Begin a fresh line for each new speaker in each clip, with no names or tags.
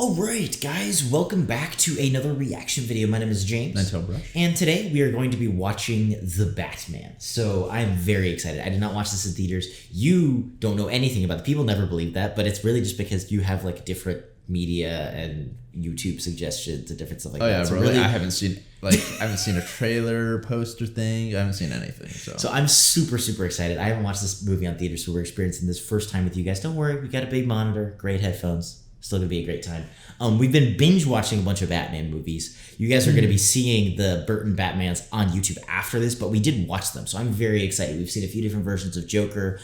Alright guys, welcome back to another reaction video. My name is James.
Ninetailedbrush.
And today we are going to be watching The Batman. So I'm very excited. I did not watch this in theaters. You don't know anything about it. People never believe that, but it's really just because you have like different media and YouTube suggestions and different stuff like that.
Oh yeah,
so
bro.
really,
I haven't seen a trailer, poster thing. I haven't seen anything. So
I'm super excited. I haven't watched this movie on theaters, so we're experiencing this first time with you guys. Don't worry, we got a big monitor, great headphones. Still gonna be a great time. We've been binge watching a bunch of Batman movies. You guys are gonna be seeing the Burton Batmans on YouTube after this, but we did watch them, so I'm very excited. We've seen a few different versions of Joker.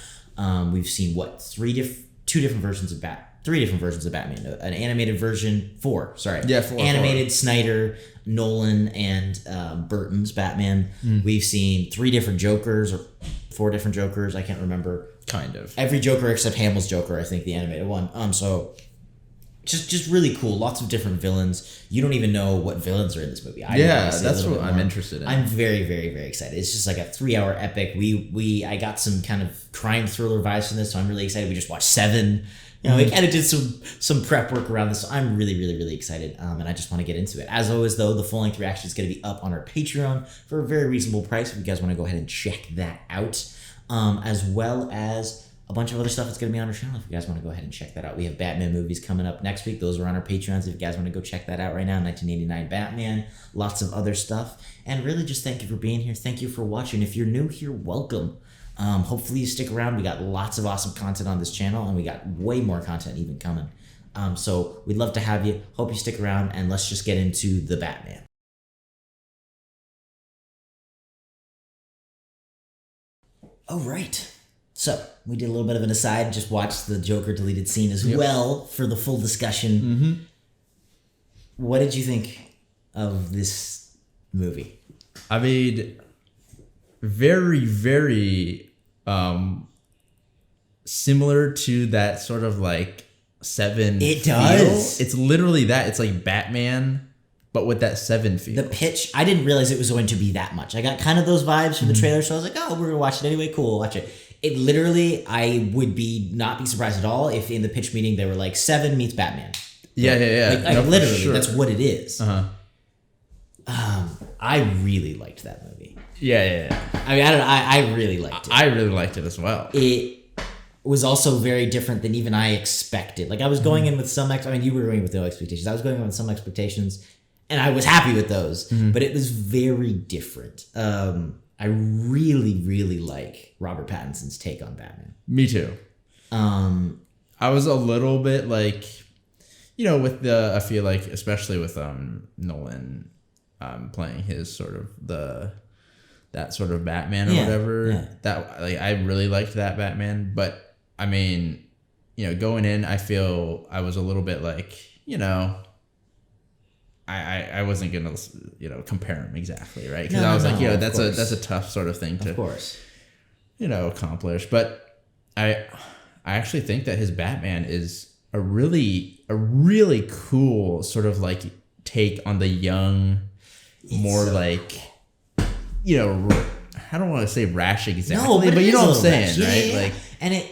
We've seen three different versions of Batman. An animated version, four. Animated Snyder, Nolan, and Burton's Batman. We've seen three different Jokers or four different Jokers. I can't remember.
Kind of
Every Joker except Hamill's Joker, I think, the animated one. So just really cool. Lots of different villains. You don't even know what villains are in this movie.
That's what I'm interested in.
I'm very excited. It's just like a 3-hour epic. I got some kind of crime thriller vibes from this, so I'm really excited. We just watched Seven. You know, we kind of did some prep work around this, so I'm really excited. And I just want to get into it. As always, though, the full-length reaction is going to be up on our Patreon for a very reasonable price. If you guys want to go ahead and check that out, as well as a bunch of other stuff that's going to be on our channel if you guys want to go ahead and check that out. We have Batman movies coming up next week. Those are on our Patreons if you guys want to go check that out right now. 1989 Batman, lots of other stuff. And really just thank you for being here. Thank you for watching. If you're new here, welcome. Hopefully you stick around. We got lots of awesome content on this channel, and we got way more content even coming. So we'd love to have you. Hope you stick around, and let's just get into The Batman. All right. So, we did a little bit of an aside, just watched the Joker deleted scene as well for the full discussion. What did you think of this movie?
I mean, very similar to that sort of like Seven
It does.
It's literally that. It's like Batman, but with that Seven feel.
The pitch, I didn't realize it was going to be that much. I got kind of those vibes from the trailer, so I was like, oh, we're going to watch it anyway. Cool, watch it. It literally, I would not be surprised at all if in the pitch meeting they were like Seven meets Batman.
Yeah.
Like literally, sure. That's what it is. I really liked that movie.
Yeah.
I mean, I don't know. I really liked it.
I really liked it as well.
It was also very different than even I expected. Like I was going in with some you were going with no expectations. I was going in with some expectations, and I was happy with those. But it was very different. I really like Robert Pattinson's take on Batman.
Me too. I was a little bit like, with I feel like especially with Nolan playing his sort of that sort of Batman or whatever. That like I really liked that Batman, but I mean, going in, I feel I was a little bit like, I wasn't gonna compare him exactly, right? Because I was like, that's a tough sort of thing to,
of course,
accomplish. But I actually think that his Batman is a really cool sort of like take on the young, more like I don't want to say rash exactly, but you know what I'm saying, right?
Yeah.
Like,
and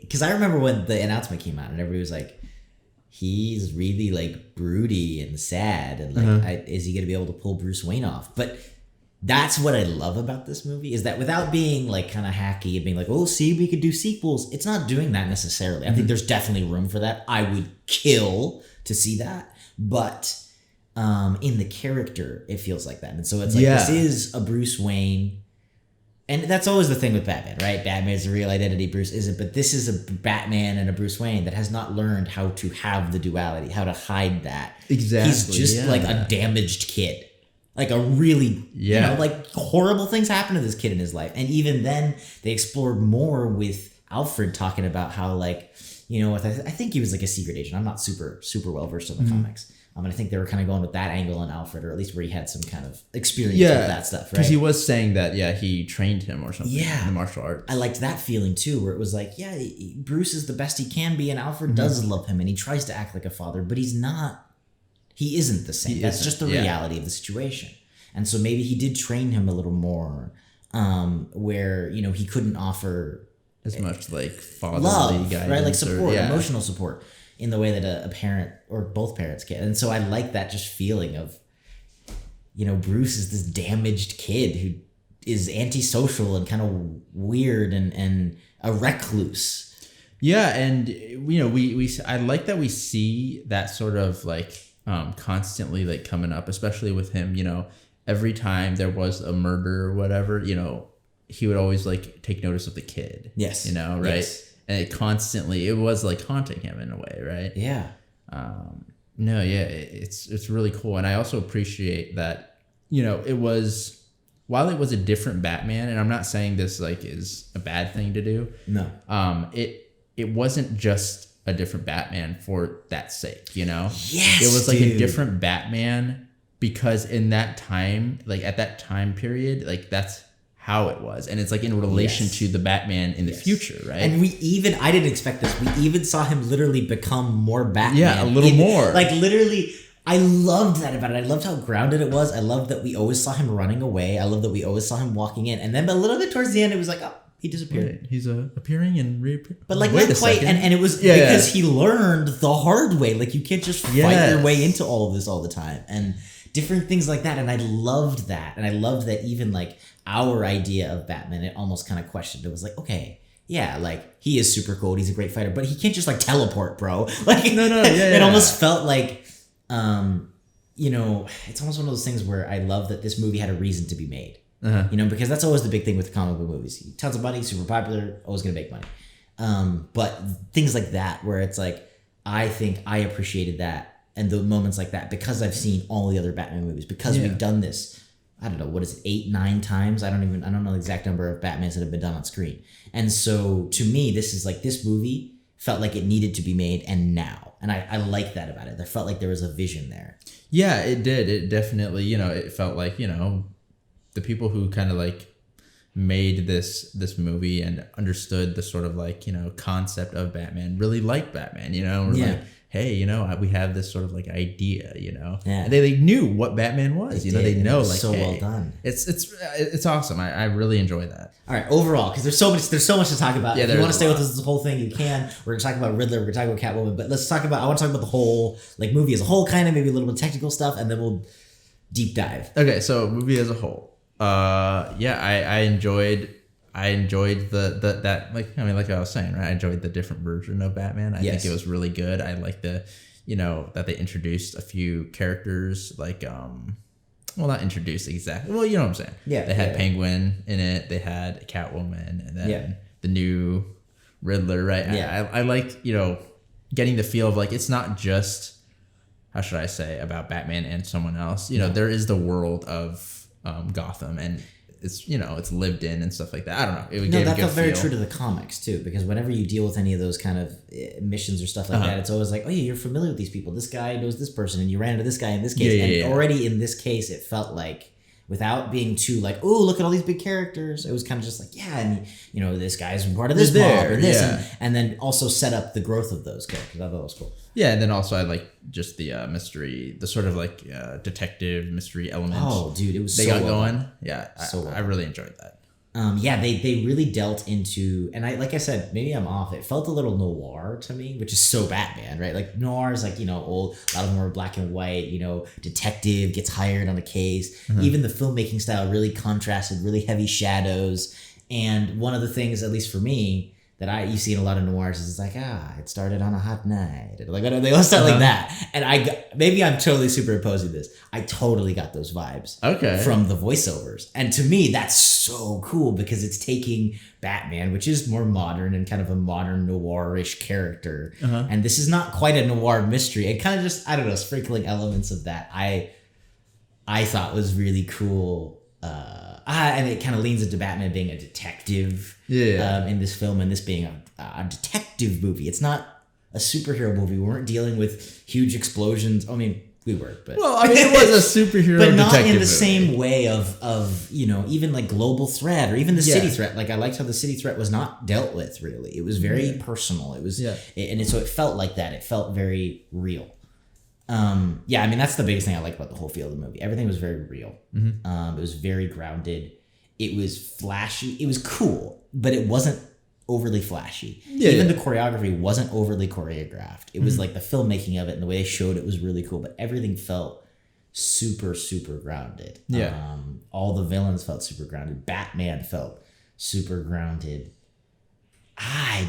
because I remember when the announcement came out and everybody was like, he's really like broody and sad, and like, is he gonna be able to pull Bruce Wayne off? But that's what I love about this movie, is that without being like kind of hacky and being like, oh, see, we could do sequels, it's not doing that necessarily. I think there's definitely room for that. I would kill to see that, but in the character, it feels like that. And so it's like, this is a Bruce Wayne. And that's always the thing with Batman, right? Batman is the real identity, Bruce isn't. But this is a Batman and a Bruce Wayne that has not learned how to have the duality, how to hide that.
Exactly.
He's just like a damaged kid. Like a really, like horrible things happen to this kid in his life. And even then, they explored more with Alfred talking about how, like, I think he was like a secret agent. I'm not super well versed in the comics. And I think they were kind of going with that angle on Alfred, or at least where he had some kind of experience with that stuff, right?
Because he was saying that, he trained him or something in the martial arts.
I liked that feeling too, where it was like, Bruce is the best he can be, and Alfred does love him, and he tries to act like a father, but he's not. He isn't the same. That's just the reality of the situation. And so maybe he did train him a little more, where he couldn't offer
as much like fatherly
love,
guidance,
right? Like support, emotional support. in the way that a parent or both parents can. And so I like that just feeling of, Bruce is this damaged kid who is antisocial and kind of weird and a recluse.
Yeah, and I like that we see that sort of like constantly like coming up, especially with him. Every time there was a murder or whatever, he would always like take notice of the kid.
Yes.
Right? Yes. And it was like haunting him in a way, right?
Yeah.
No, yeah, it's really cool. And I also appreciate that, while it was a different Batman, and I'm not saying this like is a bad thing to do.
No.
It wasn't just a different Batman for that sake,
Yes,
it was like a different Batman because in that time, like at that time period, like that's how it was, and it's like in relation to the Batman in the future, right?
And I didn't expect this. We even saw him literally become more Batman.
Yeah, a little more.
Like literally, I loved that about it. I loved how grounded it was. I loved that we always saw him running away. I loved that we always saw him walking in, and then a little bit towards the end, it was like, oh, he disappeared.
Right. He's appearing and reappearing.
But like not quite, and it was because he learned the hard way. Like you can't just fight your way into all of this all the time, and different things like that. And I loved that, and I loved that even like our idea of Batman, it almost kind of questioned. It was like, okay, yeah, like he is super cool, he's a great fighter, but he can't just like teleport, bro. Like it almost felt like, it's almost one of those things where I love that this movie had a reason to be made. Because that's always the big thing with comic book movies. Tons of money, super popular, always gonna make money. But things like that, where it's like, I think I appreciated that and the moments like that because I've seen all the other Batman movies, because we've done this. I don't know, what is it, 8, 9 times? I don't know the exact number of Batmans that have been done on screen. And so to me, this is like, this movie felt like it needed to be made and now. And I like that about it. There felt like there was a vision there. Yeah,
it did. It definitely, it felt like, the people who kind of like made this movie and understood the sort of like, concept of Batman really liked Batman, like, hey, we have this sort of like idea, and they knew what Batman was, they know, like,
so
hey,
well done.
It's awesome. I really enjoy that.
All right, overall, because there's so much to talk about. If you want to stay with us this whole thing, you can. We're gonna talk about Riddler, we're gonna talk about Catwoman, but I want to talk about the whole like movie as a whole, kind of maybe a little bit of technical stuff, and then we'll deep dive.
Okay, so movie as a whole. I enjoyed that, like I was saying, right? I enjoyed the different version of Batman. I think it was really good. I like that they introduced a few characters, like, well, not introduced exactly. Well, you know what I'm saying. Yeah. They had Penguin in it. They had Catwoman, and then the new Riddler, right? Yeah. I liked, getting the feel of like, it's not just, how should I say, about Batman and someone else. There is the world of Gotham, and it's it's lived in and stuff like that. I don't know.
That felt very true to the comics too, because whenever you deal with any of those kind of missions or stuff like that, it's always like, oh yeah, you're familiar with these people. This guy knows this person, and you ran into this guy in this case. Already in this case, it felt like, without being too like, oh, look at all these big characters, it was kind of just like, yeah, and this guy's part of this mob or this, and then also set up the growth of those characters. I thought that was cool.
Yeah, and then also I like just the mystery, the sort of like detective mystery element.
Oh, dude, it was
they got going. Yeah, I really enjoyed that.
They really dealt into, and like I said, maybe I'm off. It felt a little noir to me, which is so Batman, right? Like noir is like, old, a lot of them were black and white, detective gets hired on a case. Even the filmmaking style really contrasted, really heavy shadows. And one of the things, at least for me, that you see in a lot of noirs is it's like, it started on a hot night. Like, they all start like that. And maybe I'm totally superimposing this. I totally got those vibes from the voiceovers. And to me, that's so cool because it's taking Batman, which is more modern and kind of a modern noir-ish character. And this is not quite a noir mystery. It kind of just, I don't know, sprinkling elements of that I thought was really cool. And it kind of leans into Batman being a detective in this film, and this being a detective movie. It's not a superhero movie. We weren't dealing with huge explosions. I mean, we were, but
it was a superhero,
but not in the
movie.
Same way of even like global threat or even the city threat. Like I liked how the city threat was not dealt with really. It was very personal. It was so it felt like that. It felt very real. That's the biggest thing I like about the whole feel of the movie. Everything was very real. It was very grounded. It was flashy. It was cool, but it wasn't overly flashy.
Yeah,
Even the choreography wasn't overly choreographed. It was like the filmmaking of it and the way they showed it was really cool, but everything felt super, super grounded.
Yeah.
All the villains felt super grounded. Batman felt super grounded. I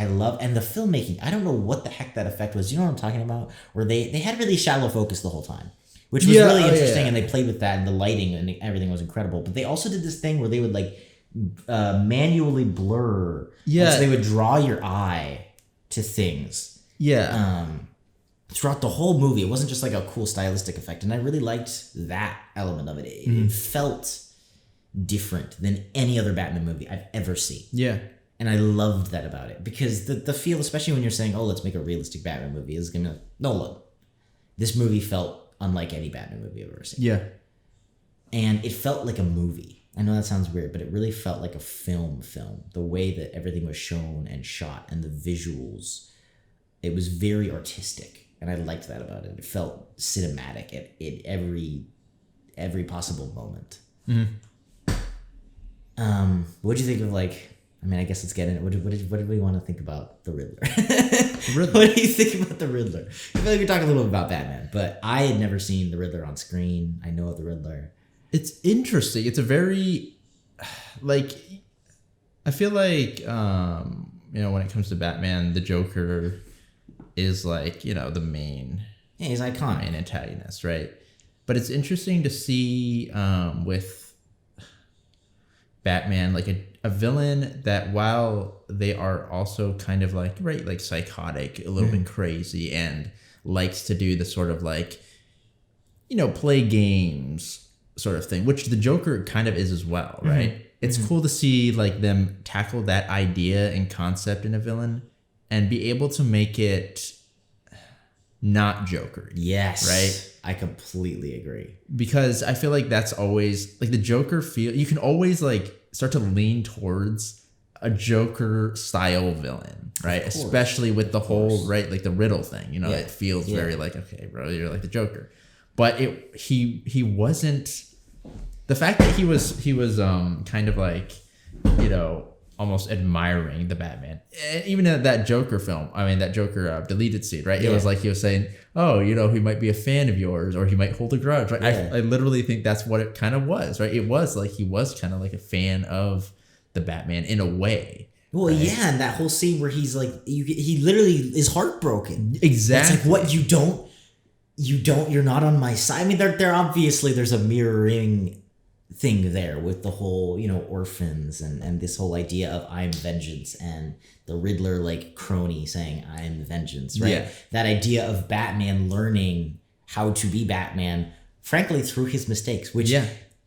love, and the filmmaking, I don't know what the heck that effect was. You know what I'm talking about? Where they had really shallow focus the whole time, which was really interesting, and they played with that, and the lighting and everything was incredible. But they also did this thing where they would like manually blur.
Yeah.
So they would draw your eye to things.
Yeah.
Throughout the whole movie. It wasn't just like a cool stylistic effect. And I really liked that element of it. It felt different than any other Batman movie I've ever seen.
Yeah.
And I loved that about it. Because the feel, especially when you're saying, oh, let's make a realistic Batman movie, is going to be like, no, look. This movie felt unlike any Batman movie I've ever seen.
Yeah.
And it felt like a movie. I know that sounds weird, but it really felt like a film. The way that everything was shown and shot and the visuals, it was very artistic. And I liked that about it. It felt cinematic at every possible moment. What do you think of like? I mean, I guess let's get in it. What did we want to think about the Riddler? What do you think about the Riddler? I feel like we talked a little bit about Batman, but I had never seen the Riddler on screen. I know of the Riddler.
It's interesting. It's a very, like, I feel like, when it comes to Batman, the Joker is like, the main...
Yeah, he's iconic.
Main antagonist, right? But it's interesting to see with Batman, like a villain that while they are also kind of like, right, like psychotic, a little bit crazy, and likes to do the sort of like, play games sort of thing, which the Joker kind of is as well, right? It's cool to see like them tackle that idea and concept in a villain and be able to make it not Joker.
Yes.
Right?
I completely agree.
Because I feel like that's always like the Joker you can always like start to lean towards a Joker style villain, right? Especially with the whole, right, like the riddle thing, it feels very like, okay, bro, you're like the Joker. But he wasn't. The fact that he was kind of like, almost admiring the Batman, and even in that Joker film, that Joker deleted scene, right? It was like he was saying, oh, he might be a fan of yours, or he might hold a grudge, right? I literally think that's what it kind of was, right? It was like he was kind of like a fan of the Batman in a way.
Well, right? Yeah, and that whole scene where he's like, he literally is heartbroken.
Exactly.
It's like, what, you're not on my side. I mean, they're obviously, there's a mirroring thing there with the whole, orphans and this whole idea of I'm vengeance, and the Riddler like crony saying I'm vengeance, right? Yeah. That idea of Batman learning how to be Batman, frankly, through his mistakes, which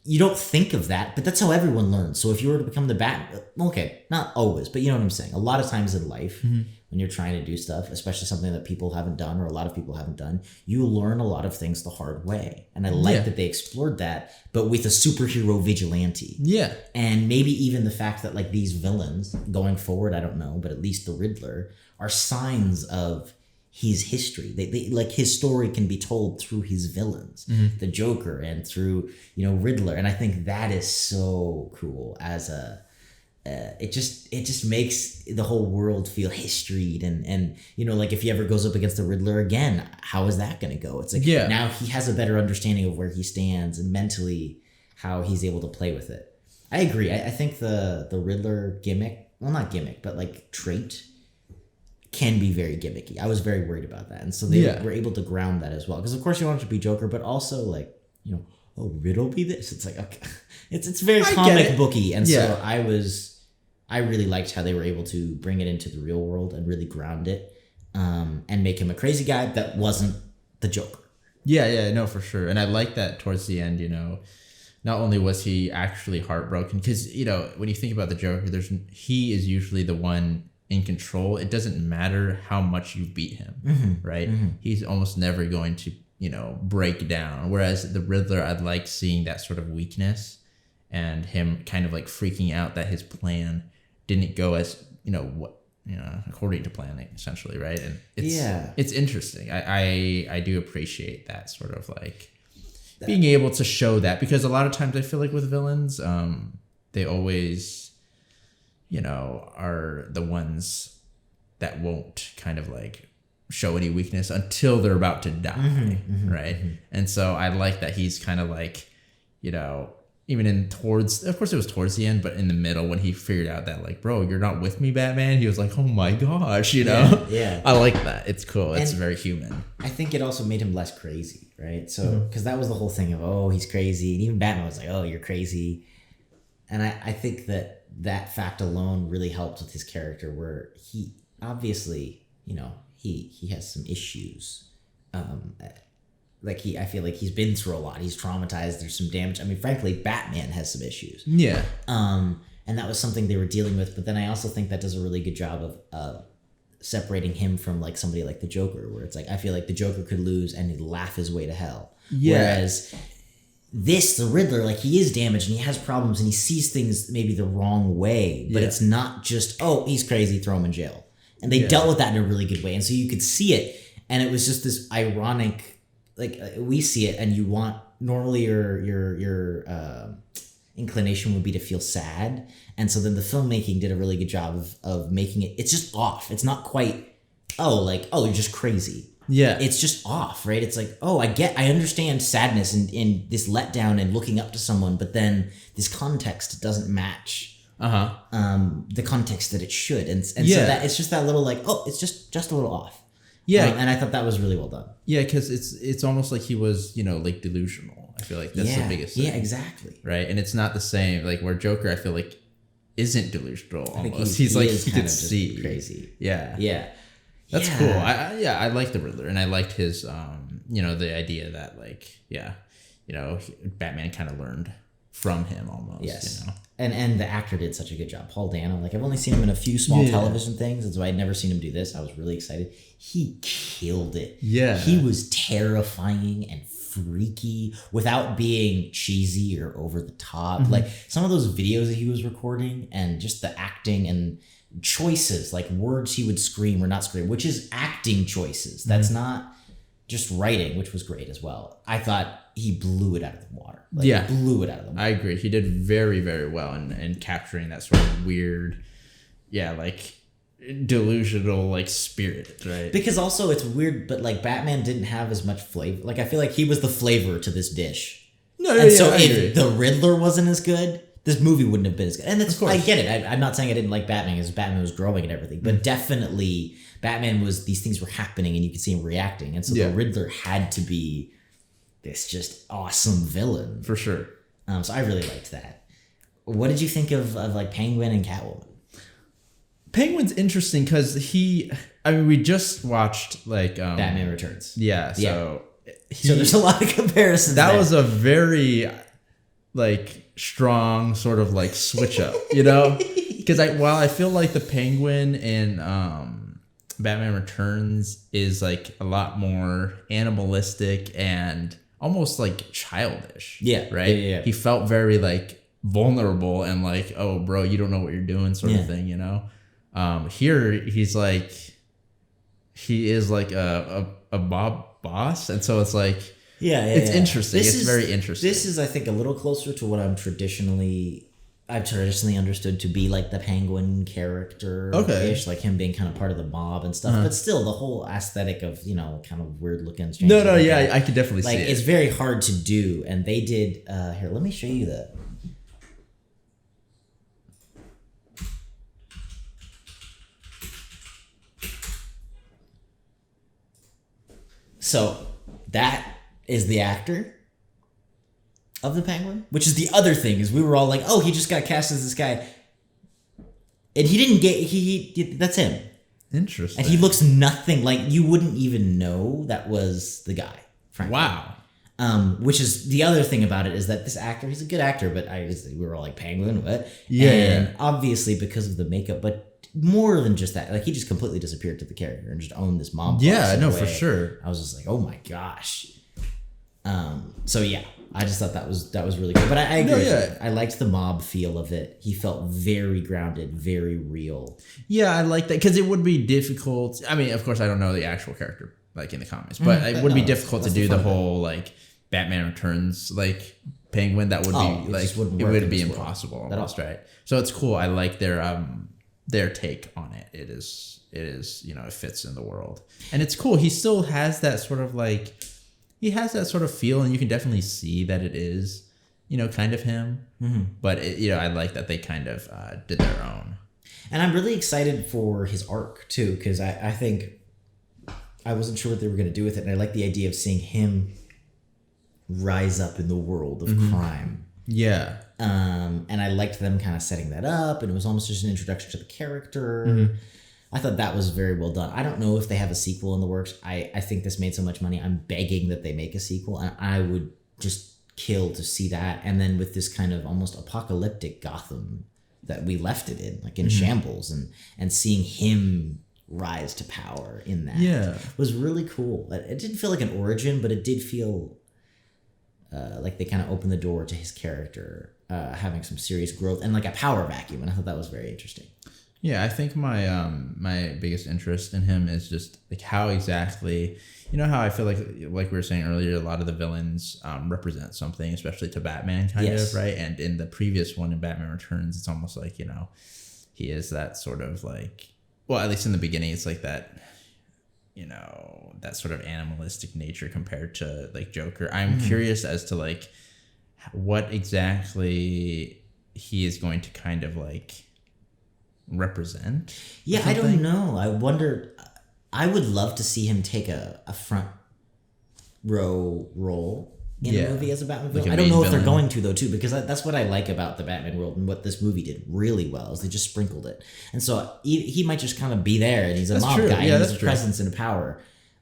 you don't think of that, but that's how everyone learns. So if you were to become the okay, not always, but you know what I'm saying? A lot of times in life, when you're trying to do stuff, especially something that people haven't done or a lot of people haven't done, you learn a lot of things the hard way. And I like that they explored that, but with a superhero vigilante. Yeah. And maybe even the fact that like these villains going forward, I don't know, but at least the Riddler are signs of his history. They like his story can be told through his villains, the Joker, and through, Riddler. And I think that is so cool as a, it just makes the whole world feel historied, and like if he ever goes up against the Riddler again, how is that going to go? It's like now he has a better understanding of where he stands and mentally how he's able to play with it. I agree. I think the Riddler gimmick, well, not gimmick, but like trait, can be very gimmicky. I was very worried about that, and so they were able to ground that as well. Because of course you want it to be Joker, but also like oh, Riddle be this. It's like, okay, it's very comic booky, and so I really liked how they were able to bring it into the real world and really ground it, and make him a crazy guy that wasn't the Joker.
Yeah, no, for sure. And I like that towards the end, not only was he actually heartbroken, because, when you think about the Joker, he is usually the one in control. It doesn't matter how much you beat him, right? He's almost never going to, break down. Whereas the Riddler, I'd like seeing that sort of weakness and him kind of like freaking out that his plan didn't go as, according to plan, essentially, right? And it's interesting. I do appreciate that sort of like being able to show that, because a lot of times I feel like with villains, they always, are the ones that won't kind of like show any weakness until they're about to die, right? And so I like that he's kind of like, even of course it was towards the end, but in the middle when he figured out that like, bro, you're not with me, Batman. He was like, oh my gosh,
Yeah.
I like that. It's cool. It's very human.
I think it also made him less crazy, right? So, because that was the whole thing of, oh, he's crazy. And even Batman was like, oh, you're crazy. And I think that fact alone really helped with his character, where he obviously, he has some issues. I feel like he's been through a lot. He's traumatized. There's some damage. I mean, frankly, Batman has some issues.
Yeah.
And that was something they were dealing with. But then I also think that does a really good job of separating him from like somebody like the Joker, where it's like, I feel like the Joker could lose and he'd laugh his way to hell. Yeah. Whereas the Riddler, like, he is damaged and he has problems and he sees things maybe the wrong way, but it's not just, oh, he's crazy, throw him in jail. And they dealt with that in a really good way. And so you could see it. And it was just this ironic, like, we see it and you want, normally your inclination would be to feel sad. And so then the filmmaking did a really good job of making it, it's just off. It's not quite, oh, you're just crazy.
Yeah.
It's just off, right? It's like, oh, I understand sadness and this letdown and looking up to someone, but then this context doesn't match the context that it should. And so that it's just that little like, oh, it's just a little off. Yeah. And I thought that was really well done.
Yeah, because it's almost like he was, like delusional. I feel like that's the biggest thing.
Yeah, exactly.
Right? And it's not the same, like where Joker, I feel like, isn't delusional almost.
He's
like,
he
could see.
Crazy.
Yeah.
Yeah.
That's cool. I like the Riddler, and I liked his, the idea that like, Batman kind of learned from him almost.
Yes. And the actor did such a good job. Paul Dano, like, I've only seen him in a few small television things, and so I'd never seen him do this. I was really excited. He killed it.
Yeah.
He was terrifying and freaky without being cheesy or over the top. Like, some of those videos that he was recording and just the acting and choices, like words he would scream or not scream, which is acting choices. That's not just writing, which was great as well. I thought he blew it out of the water. Blew it out of the water.
I agree. He did very, very well in capturing that sort of weird, like delusional like spirit, right?
Because also it's weird, but like Batman didn't have as much flavor. Like, I feel like he was the flavor to this dish. If the Riddler wasn't as good, this movie wouldn't have been as good. And that's, I get it. I'm not saying I didn't like Batman, because Batman was growing and everything, but definitely Batman was, these things were happening and you could see him reacting. And so the Riddler had to be this just awesome villain.
For sure.
So I really liked that. What did you think of like Penguin and Catwoman?
Penguin's interesting because we just watched like
Batman Returns.
Yeah. So
there's a lot of comparisons.
That was a very like strong sort of like switch up, because while I feel like the Penguin in Batman Returns is like a lot more animalistic and almost like childish.
Yeah.
Right.
Yeah.
He felt very like vulnerable and like, oh bro, you don't know what you're doing sort of thing, Here he's like, he is like a mob boss, and so it's like, it's interesting. It's very interesting.
This is, I think, a little closer to what I've traditionally understood to be like the Penguin character.
Okay.
Like him being kind of part of the mob and stuff. But still, the whole aesthetic of, kind of weird looking.
No, yeah, I could definitely see it.
It's very hard to do. And they did, here, let me show you the. So that is the actor of the Penguin, which is the other thing, is we were all like, oh, he just got cast as this guy, and he didn't get he that's him.
Interesting.
And he looks nothing like, you wouldn't even know that was the guy, frankly.
Wow.
Which is the other thing about it, is that this actor, he's a good actor, but we were all like, Penguin, what?
Yeah.
And obviously because of the makeup, but more than just that, like, he just completely disappeared to the character and just owned this mob boss.
Yeah, no, for sure.
I was just like, oh my gosh. So yeah, I just thought that was really good. But I agree. With you. I liked the mob feel of it. He felt very grounded, very real.
Yeah, I like that, because it would be difficult. I mean, of course, I don't know the actual character like in the comics, but it would be difficult to do the whole like Batman Returns like Penguin, that would be like it would be impossible almost, right? So it's cool. I like their take on it. It is it fits in the world, and it's cool. He still has that sort of like feel, and you can definitely see that it is kind of him. Mm-hmm. But I like that they kind of did their own.
And I'm really excited for his arc too, because I think I wasn't sure what they were going to do with it, and I like the idea of seeing him rise up in the world of crime.
Yeah.
And I liked them kind of setting that up, and it was almost just an introduction to the character. Mm-hmm. I thought that was very well done. I don't know if they have a sequel in the works. I think this made so much money. I'm begging that they make a sequel, and I would just kill to see that. And then with this kind of almost apocalyptic Gotham that we left it in, like in shambles, and seeing him rise to power in that was really cool. It didn't feel like an origin, but it did feel like they kind of opened the door to his character having some serious growth and like a power vacuum, and I thought that was very interesting.
Yeah, I think my biggest interest in him is just like how exactly, how I feel like we were saying earlier, a lot of the villains represent something, especially to Batman kind of, right? And in the previous one in Batman Returns, it's almost like, he is that sort of like, well, at least in the beginning, it's like that, that sort of animalistic nature compared to like Joker. I'm curious as to like what exactly he is going to kind of like represent.
Yeah, I don't know. I wonder. I would love to see him take a front row role in a movie as a Batman villain. I don't know if they're going to though too, because that's what I like about the Batman world, and what this movie did really well is they just sprinkled it. And so he might just kind of be there, and he's a mob guy, and he's a presence and a power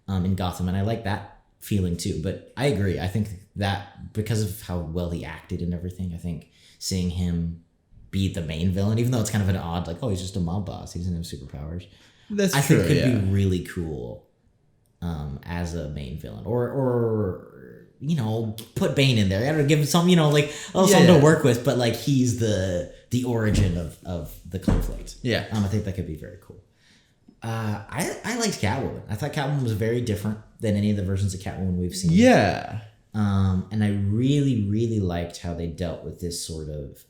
in Gotham, and I like that feeling too. But I agree. I think that because of how well he acted and everything, I think seeing him be the main villain, even though it's kind of an odd, like, oh, he's just a mob boss, he doesn't have superpowers. I think could be really cool as a main villain, or put Bane in there. I don't know, give him some, something to work with, but like he's the origin of the conflict.
Yeah,
I think that could be very cool. I liked Catwoman. I thought Catwoman was very different than any of the versions of Catwoman we've seen.
Yeah.
And I really, really liked how they dealt with this sort of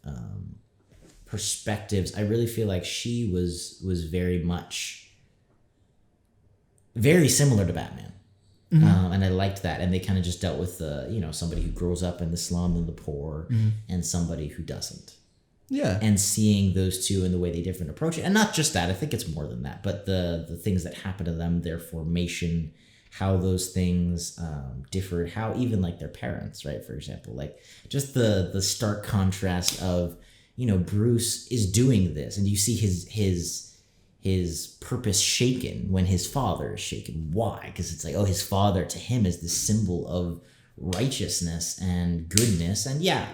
perspectives. I really feel like she was very similar to Batman. And I liked that. And they kind of just dealt with somebody who grows up in the slum and the poor and somebody who doesn't.
Yeah.
And seeing those two and the way they different approach it. And not just that, I think it's more than that, but the things that happen to them, their formation, how those things differed, how even like their parents, right? For example, like just the stark contrast of, Bruce is doing this, and you see his purpose shaken when his father is shaken. Why? Because it's like, oh, his father to him is the symbol of righteousness and goodness. And yeah,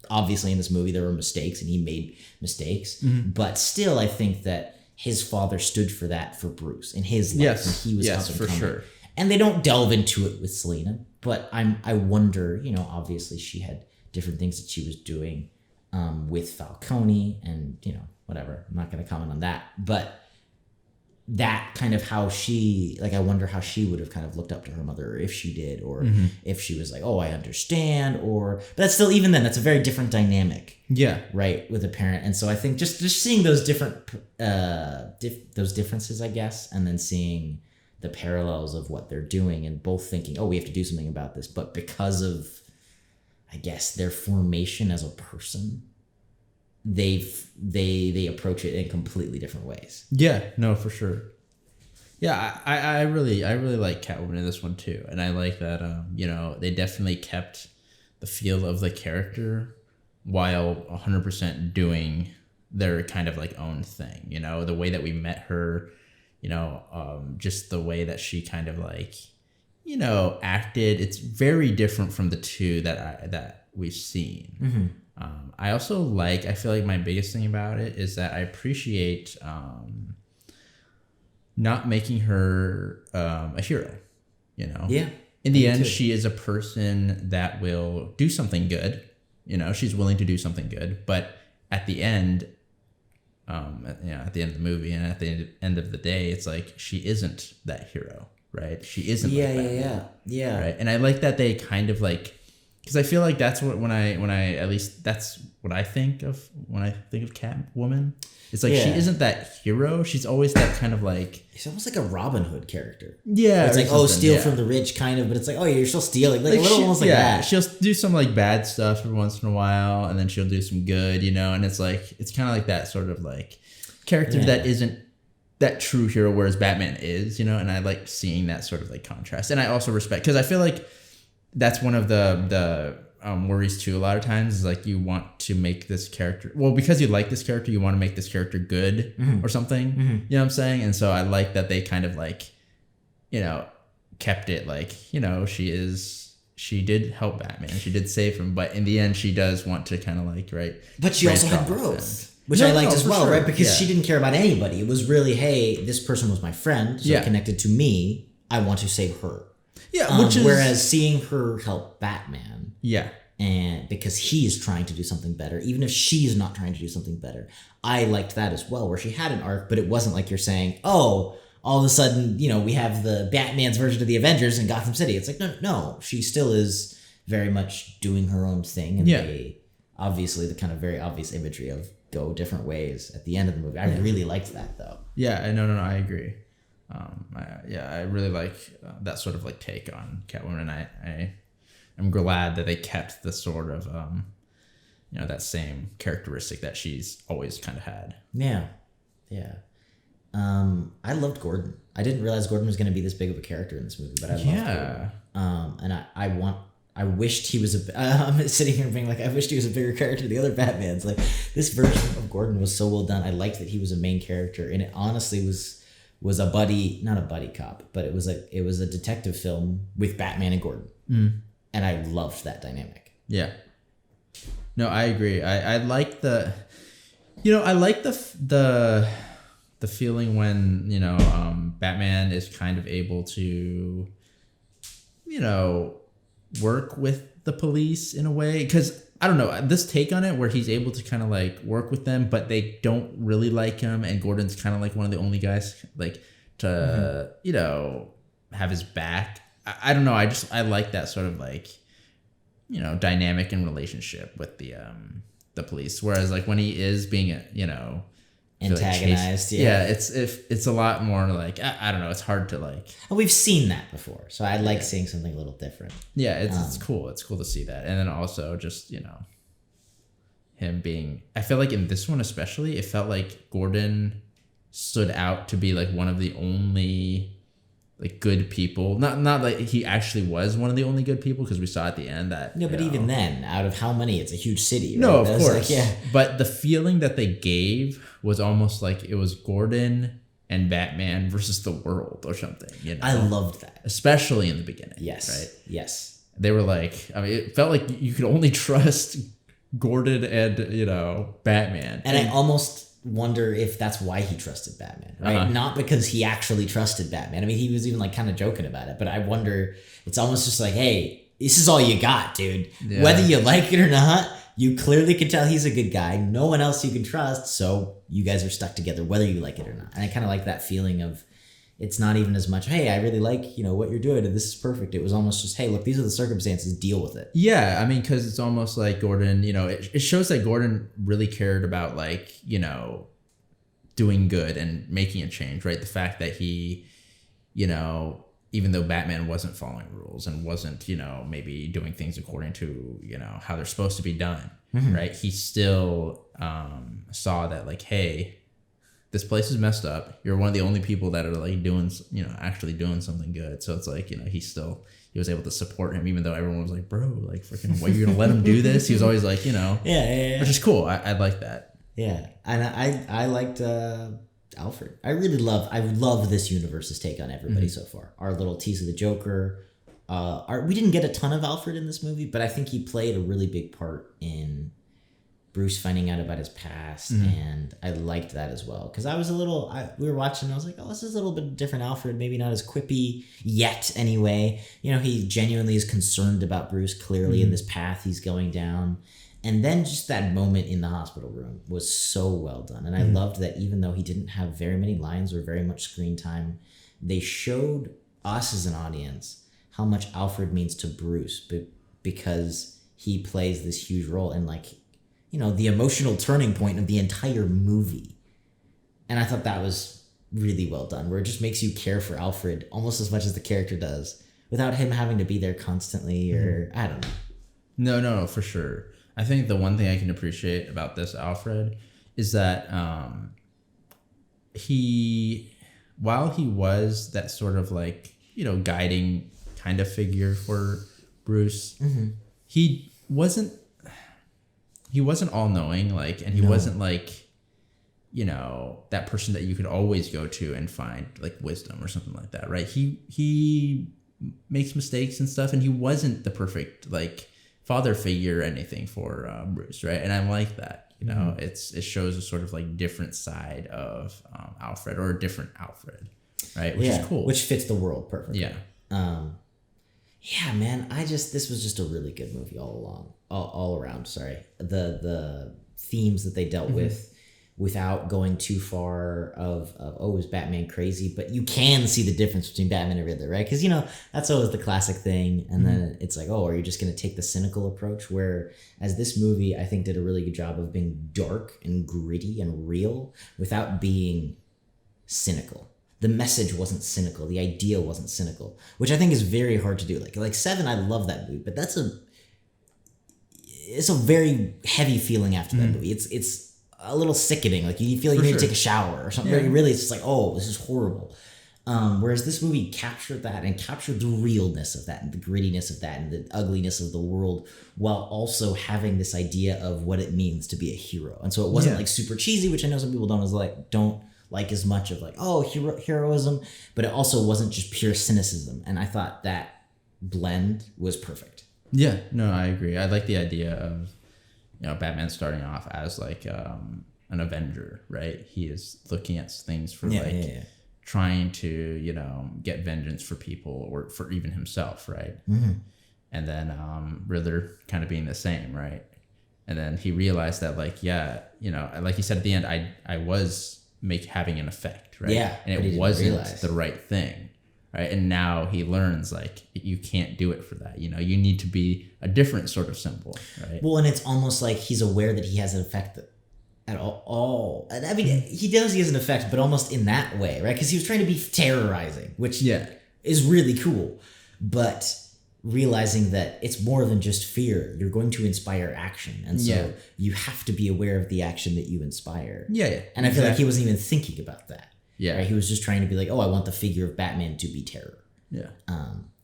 obviously in this movie there were mistakes and he made mistakes, but still I think that his father stood for that for Bruce in his life.
Yes,
and he was
yes, for sure.
And they don't delve into it with Selena, but I wonder, obviously she had different things that she was doing with Falcone and, whatever. I'm not going to comment on that, but that kind of how she, like, I wonder how she would have kind of looked up to her mother, or if she did, or if she was like, oh, I understand, but that's still, even then, that's a very different dynamic.
Yeah.
Right. With a parent. And so I think just seeing those different, those differences, I guess, and then seeing the parallels of what they're doing and both thinking, oh, we have to do something about this. But because of, I guess, their formation as a person, they approach it in completely different ways.
Yeah, no, for sure. Yeah, I really like Catwoman in this one too, and I like that they definitely kept the feel of the character while 100% doing their kind of like own thing. The way that we met her, just the way that she kind of like acted. It's very different from the two that we've seen. I feel like my biggest thing about it is that I appreciate not making her a hero,
Yeah.
In the end, she is a person that will do something good. She's willing to do something good, but at the end, at the end of the movie and at the end of the day, it's like she isn't that hero, right? She isn't.
Yeah.
Right. And I like that they kind of like because I feel like that's what when I at least that's what I think of when I think of Catwoman. It's like she isn't that hero. She's always that kind of like...
It's almost like a Robin Hood character.
Yeah.
It's like, steal from the rich kind of, but it's like, you're still stealing. Like a little almost like that.
She'll do some like bad stuff every once in a while, and then she'll do some good, and it's like, it's kind of like that sort of like character that isn't that true hero, whereas Batman is, and I like seeing that sort of like contrast. And I also respect, because I feel like that's one of the worries too a lot of times is like you want to make this character, well, because you like this character, you want to make this character good or something, you know what I'm saying? And so I like that they kind of like, kept it like, she did help Batman, she did save him, but in the end she does want to kind of like, right,
but she also had growth, which I liked as well, right? Because she didn't care about anybody. It was really, hey, this person was my friend, so connected to me, I want to save her.
Yeah, which is...
Whereas seeing her help Batman...
Yeah.
And because he's trying to do something better, even if she's not trying to do something better. I liked that as well, where she had an arc, but it wasn't like you're saying, all of a sudden, we have the Batman's version of the Avengers in Gotham City. It's like, no, she still is very much doing her own thing. And they, obviously, the kind of very obvious imagery of go different ways at the end of the movie. I really liked that, though.
Yeah, no, I agree. I really like that sort of like take on Catwoman, and I'm glad that they kept the sort of that same characteristic that she's always kind of had. Yeah.
I loved Gordon. I didn't realize Gordon was going to be this big of a character in this movie, but I loved Gordon. And I wished he was I'm sitting here being like, I wished he was a bigger character than the other Batmans. Like, this version of Gordon was so well done. I liked that he was a main character, and it honestly was a not a buddy cop, but it was a detective film with Batman and Gordon. And I loved that dynamic.
Yeah. No, I agree. I like the feeling when, Batman is kind of able to, work with the police in a way. Because, I don't know, this take on it where he's able to kind of like work with them, but they don't really like him. And Gordon's kind of like one of the only guys like to, have his back. I don't know. I like that sort of like, dynamic and relationship with the police. Whereas like when he is being
antagonized,
it's a lot more like I don't know. It's hard to like.
And we've seen that before, so I like seeing something a little different.
Yeah, it's cool. It's cool to see that, and then also just him being. I feel like in this one especially, it felt like Gordon stood out to be like one of the only like good people. Not like he actually was one of the only good people, because we saw at the end that
but even then, out of how many, it's a huge city, right?
No, of course. Like, but the feeling that they gave was almost like it was Gordon and Batman versus the world or something.
I loved that,
especially in the beginning.
Yes,
right.
Yes,
they were like, I mean, it felt like you could only trust Gordon and Batman,
and I almost wonder if that's why he trusted Batman, right? Not because he actually trusted Batman. I mean, he was even like kind of joking about it, but I wonder, it's almost just like, hey, this is all you got, dude. Yeah. Whether you like it or not, you clearly can tell he's a good guy. No one else you can trust, so you guys are stuck together, whether you like it or not. And I kind of like that feeling of, it's not even as much, hey, I really like, what you're doing, and this is perfect. It was almost just, hey, look, these are the circumstances, deal with it.
Yeah, I mean, because it's almost like Gordon, it shows that Gordon really cared about, like, doing good and making a change, right? The fact that he, even though Batman wasn't following rules and wasn't, maybe doing things according to, how they're supposed to be done, right? He still saw that, like, hey, this place is messed up. You're one of the only people that are like doing, actually doing something good. So it's like, he was able to support him, even though everyone was like, bro, like, freaking, what, you're going to let him do this? He was always like,
yeah.
Which is cool. I like that.
Yeah. And I liked Alfred. I love this universe's take on everybody so far. Our little tease of the Joker. We didn't get a ton of Alfred in this movie, but I think he played a really big part in Bruce finding out about his past, and I liked that as well, because I was we were watching and I was like, oh, this is a little bit different Alfred, maybe not as quippy yet anyway. He genuinely is concerned about Bruce clearly in this path he's going down. And then just that moment in the hospital room was so well done. And I loved that even though he didn't have very many lines or very much screen time, they showed us as an audience how much Alfred means to Bruce, because he plays this huge role in like, you know, the emotional turning point of the entire movie. And I thought that was really well done, where it just makes you care for Alfred almost as much as the character does without him having to be there constantly or I don't know.
No, for sure. I think the one thing I can appreciate about this Alfred is that while he was that sort of like, you know, guiding kind of figure for Bruce, he wasn't all knowing, like, and he wasn't like, you know, that person that you could always go to and find like wisdom or something like that, right? He makes mistakes and stuff, and he wasn't the perfect like father figure or anything for Bruce, right? And I like that, you know, it shows a sort of like different side of Alfred, or a different Alfred, right? Which is cool,
which fits the world perfectly.
Yeah,
man, this was just a really good movie all around. Sorry, the themes that they dealt with without going too far of is Batman crazy, but you can see the difference between Batman and Riddler, right? Because, you know, that's always the classic thing. And then it's like, are you just going to take the cynical approach? Whereas this movie, I think, did a really good job of being dark and gritty and real without being cynical. The message wasn't cynical. The idea wasn't cynical, which I think is very hard to do. Like Seven, I love that movie, but it's a very heavy feeling after that movie. It's a little sickening. Like you feel like you need to take a shower or something. Yeah. Really, it's just like, this is horrible. Whereas this movie captured that and captured the realness of that and the grittiness of that and the ugliness of the world, while also having this idea of what it means to be a hero. And so it wasn't like super cheesy, which I know some people don't like as much of like, heroism, but it also wasn't just pure cynicism. And I thought that blend was perfect.
Yeah, no, I agree. I like the idea of, you know, Batman starting off as like an Avenger, right? He is looking at things for trying to, you know, get vengeance for people or for even himself, right? And then Riddler kind of being the same, right? And then he realized that, like, you know, like you said at the end, I was having an effect, right? Yeah, and it wasn't the right thing. Right. And now he learns, like, you can't do it for that. You know, you need to be a different sort of symbol. Right.
Well, and it's almost like he's aware that he has an effect at all. And I mean, he knows he has an effect, but almost in that way. Right. Because he was trying to be terrorizing, which is really cool. But realizing that it's more than just fear. You're going to inspire action. And so you have to be aware of the action that you inspire.
Yeah.
And I feel like he wasn't even thinking about that. Yeah, right? He was just trying to be like, I want the figure of Batman to be terror.
Yeah.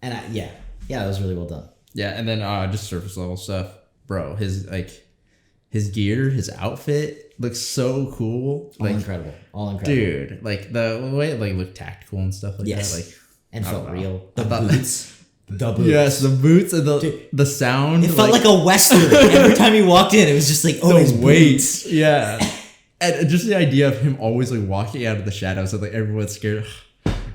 It was really well done.
Yeah, and then just surface level stuff, bro. His gear, his outfit looks so cool.
All incredible,
dude. Like the way it like looked tactical and stuff like that. Like
and felt real. The boots.
Yes, the boots and the sound.
It felt like a western. Every time he walked in, it was just like, his weights.
Yeah. And just the idea of him always like walking out of the shadows and like everyone's scared.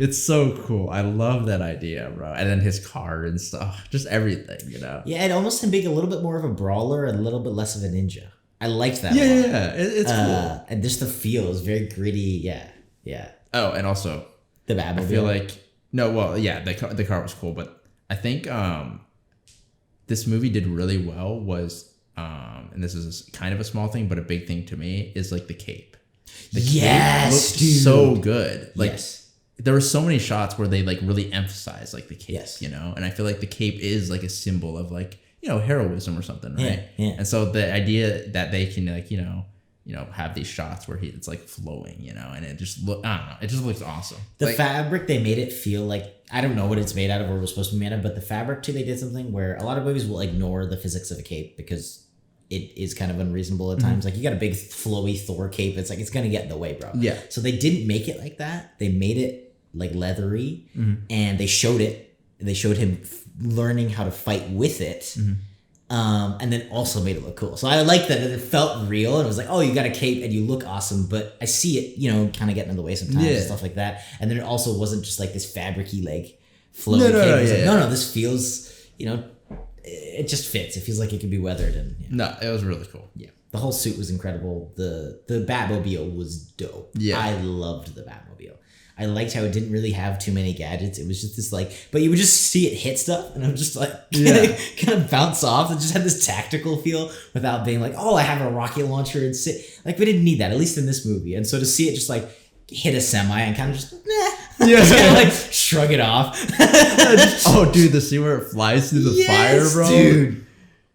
It's so cool. I love that idea, bro. And then his car and stuff, just everything, you know.
Yeah, and almost him being a little bit more of a brawler and a little bit less of a ninja. I liked that.
Yeah, it's cool.
And just the feel is very gritty. Yeah.
Oh, and also
the Batmobile.
I feel like the car was cool, but I think this movie did really well was. And this is kind of a small thing, but a big thing to me is like the cape. The cape looked so good. Like there were so many shots where they like really emphasize like the cape, you know? And I feel like the cape is like a symbol of like, you know, heroism or something, right? Yeah. And so the idea that they can like, you know, have these shots where it's like flowing, you know, and it just it just looks awesome.
The fabric, they made it feel like, I don't know what it's made out of or was supposed to be made out of, but the fabric too, they did something where a lot of movies will ignore the physics of a cape because it is kind of unreasonable at times. Like you got a big flowy Thor cape. It's like, it's going to get in the way, bro.
Yeah.
So they didn't make it like that. They made it like leathery and they showed it. They showed him learning how to fight with it. And then also made it look cool. So I like that it felt real. And it was like, you got a cape and you look awesome, but I see it, you know, kind of getting in the way sometimes and stuff like that. And then it also wasn't just like this fabricy, like flowy cape. It was like, this feels, you know, it just fits. It feels like it could be weathered. And
no, it was really cool.
Yeah, the whole suit was incredible. The Batmobile was dope.
Yeah,
I loved the Batmobile. I liked how it didn't really have too many gadgets. It was just this like, but you would just see it hit stuff, and I'm just like, kind of bounce off. It just had this tactical feel without being like, oh, I have a rocket launcher and sit. Like, we didn't need that, at least in this movie. And so to see it just like hit a semi and kind of just, just kind of like shrug it off.
Oh, dude, the scene where it flies through the fire, bro.
Dude.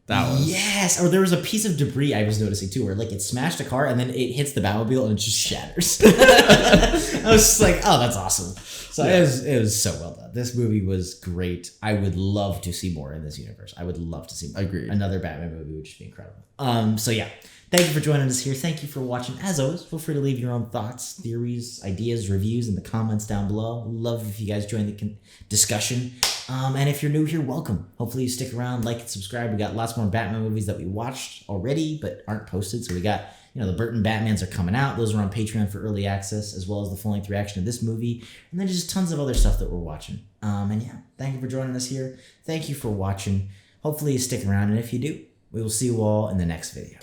That was
or there was a piece of debris I was noticing too, where like it smashed a car and then it hits the Batmobile and it just shatters. I was just like, oh, that's awesome. So it was so well done. This movie was great. I would love to see more in this universe. I would love to see more.
Agreed.
Another Batman movie would just be incredible. So yeah. Thank you for joining us here. Thank you for watching. As always, feel free to leave your own thoughts, theories, ideas, reviews in the comments down below. Love if you guys join the discussion. And if you're new here, welcome. Hopefully you stick around, like and subscribe. We got lots more Batman movies that we watched already but aren't posted. So we got, the Burton Batmans are coming out. Those are on Patreon for early access, as well as the full-length reaction of this movie. And then just tons of other stuff that we're watching. And yeah, thank you for joining us here. Thank you for watching. Hopefully you stick around. And if you do, we will see you all in the next video.